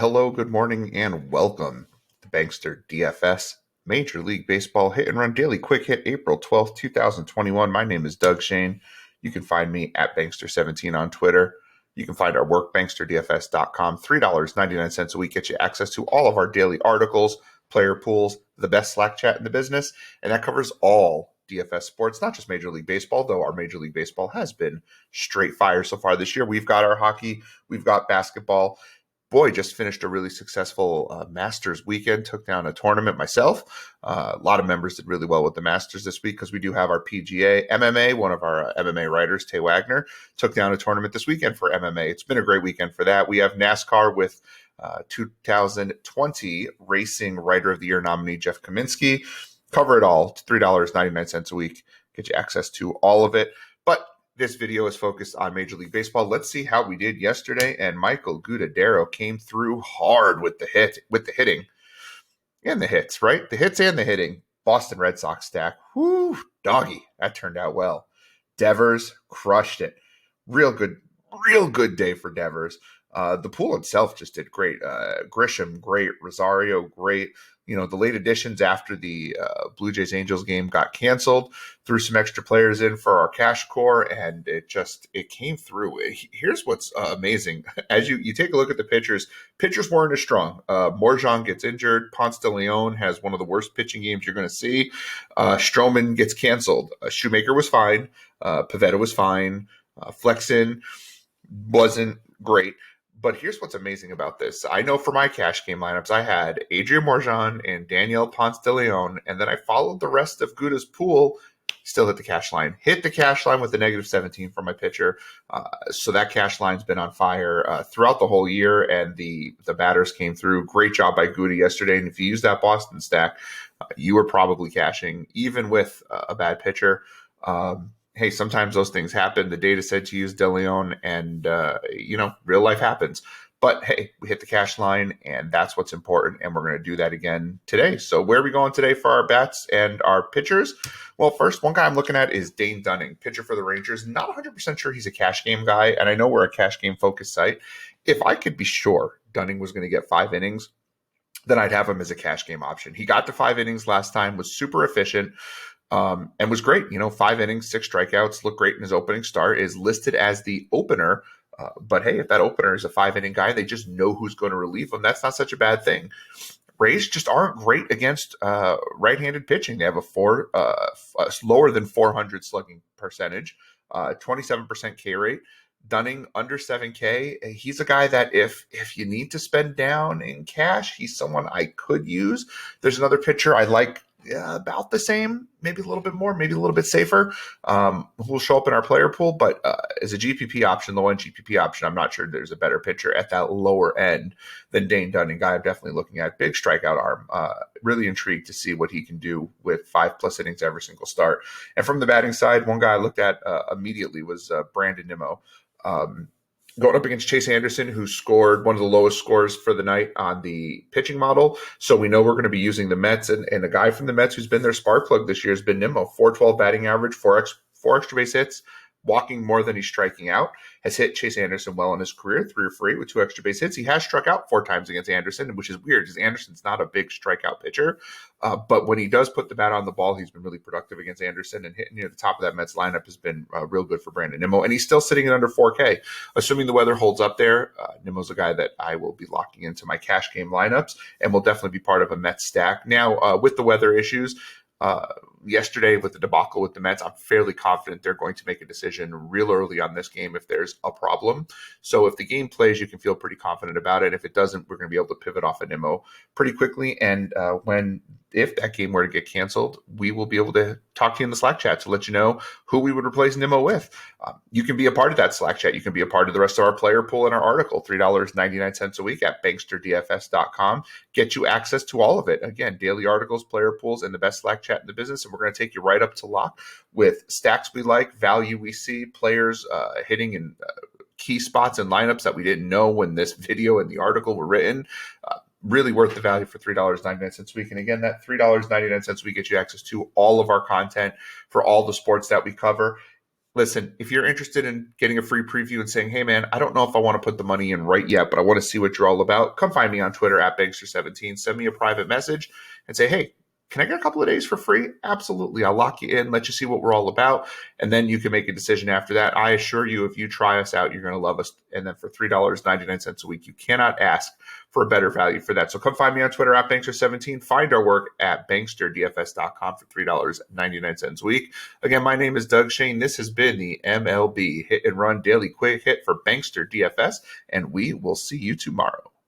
Hello, good morning, and welcome to Bankster DFS Major League Baseball Hit and Run Daily Quick Hit April 12th, 2021. My name is Doug Shane. You can find me at Bankster17 on Twitter. You can find our work, banksterdfs.com. $3.99 a week gets you access to all of our daily articles, player pools, the best Slack chat in the business, and that covers all DFS sports, not just Major League Baseball, though our Major League Baseball has been straight fire so far this year. We've got our hockey, we've got basketball. Boy, just finished a really successful Masters weekend, took down a tournament myself. A lot of members did really well with the Masters this week because we do have our PGA MMA. One of our MMA writers, Tay Wagner, took down a tournament this weekend for MMA. It's been a great weekend for that. We have NASCAR with 2020 Racing Writer of the Year nominee Jeff Kaminsky. Cover it all. It's $3.99 a week. Get you access to all of it. But this video is focused on Major League Baseball. Let's see how we did yesterday. And Michael Guidadero came through hard with the hitting, and the hits, right? The hits and the hitting. Boston Red Sox stack. Whoo, doggy. That turned out well. Devers crushed it. Real good day for Devers. The pool itself just did great. Grisham, great. Rosario, great. You know, the late additions after the Blue Jays-Angels game got canceled, threw some extra players in for our cash core, and it came through. Here's what's amazing. As you take a look at the pitchers weren't as strong. Morjan gets injured. Ponce de Leon has one of the worst pitching games you're going to see. Stroman gets canceled. Shoemaker was fine. Pivetta was fine. Flexen wasn't great. But here's what's amazing about this. I know for my cash game lineups, I had Adrian Morjan and Daniel Ponce de Leon, and then I followed the rest of Guda's pool, still hit the cash line. Hit the cash line with the -17 for my pitcher. So that cash line's been on fire throughout the whole year, and the batters came through. Great job by Guda yesterday. And if you use that Boston stack, you were probably cashing, even with a bad pitcher. Hey, sometimes those things happen. The data said to use De Leon, and, real life happens. But, hey, we hit the cash line, and that's what's important, and we're going to do that again today. So where are we going today for our bats and our pitchers? Well, first, one guy I'm looking at is Dane Dunning, pitcher for the Rangers. Not 100% sure he's a cash game guy, and I know we're a cash game focused site. If I could be sure Dunning was going to get 5 innings, then I'd have him as a cash game option. He got to 5 innings last time, was super efficient. And was great. 5 innings, 6 strikeouts, looked great in his opening start, is listed as the opener. But hey, if that opener is a 5-inning guy, they just know who's going to relieve him. That's not such a bad thing. Rays just aren't great against right-handed pitching. They have a lower than 400 slugging percentage, 27% K rate. Dunning under 7K. He's a guy that if you need to spend down in cash, he's someone I could use. There's another pitcher I like about the same, maybe a little bit more, maybe a little bit safer, who will show up in our player pool. But as a GPP option, the one GPP option, I'm not sure there's a better pitcher at that lower end than Dane Dunning. Guy I'm definitely looking at. Big strikeout arm. Really intrigued to see what he can do with 5+ innings every single start. And from the batting side, one guy I looked at immediately was Brandon Nimmo. Going up against Chase Anderson, who scored one of the lowest scores for the night on the pitching model. So we know we're going to be using the Mets. And a guy from the Mets who's been their spark plug this year has been Nimmo. 412 batting average, 4 extra base hits, walking more than he's striking out. Has hit Chase Anderson well in his career, 3 or 4 with 2 extra base hits. He has struck out 4 times against Anderson, which is weird because Anderson's not a big strikeout pitcher. But when he does put the bat on the ball, he's been really productive against Anderson, and hitting near the top of that Mets lineup has been real good for Brandon Nimmo. And he's still sitting at under 4K. Assuming the weather holds up there, Nimmo's a guy that I will be locking into my cash game lineups and will definitely be part of a Mets stack. Now, with the weather issues, yesterday with the debacle with the Mets, I'm fairly confident they're going to make a decision real early on this game if there's a problem. So if the game plays, you can feel pretty confident about it. If it doesn't, we're going to be able to pivot off of Nimmo pretty quickly. And if that game were to get canceled, we will be able to talk to you in the Slack chat to let you know who we would replace Nimmo with. You can be a part of that Slack chat. You can be a part of the rest of our player pool in our article, $3.99 a week at banksterdfs.com. Get you access to all of it. Again, daily articles, player pools, and the best Slack chat in the business. And we're going to take you right up to lock with stacks we like, value we see, players hitting in key spots and lineups that we didn't know when this video and the article were written. Really worth the value for $3.99 a week. And again, that $3.99 a week gets you access to all of our content for all the sports that we cover. Listen, if you're interested in getting a free preview and saying, hey, man, I don't know if I want to put the money in right yet, but I want to see what you're all about, come find me on Twitter at Bankster17. Send me a private message and say, hey, can I get a couple of days for free? Absolutely. I'll lock you in, let you see what we're all about, and then you can make a decision after that. I assure you, if you try us out, you're going to love us. And then for $3.99 a week, you cannot ask for a better value for that. So come find me on Twitter at Bankster17. Find our work at banksterdfs.com for $3.99 a week. Again, my name is Doug Shane. This has been the MLB Hit and Run Daily Quick Hit for Bankster DFS, and we will see you tomorrow.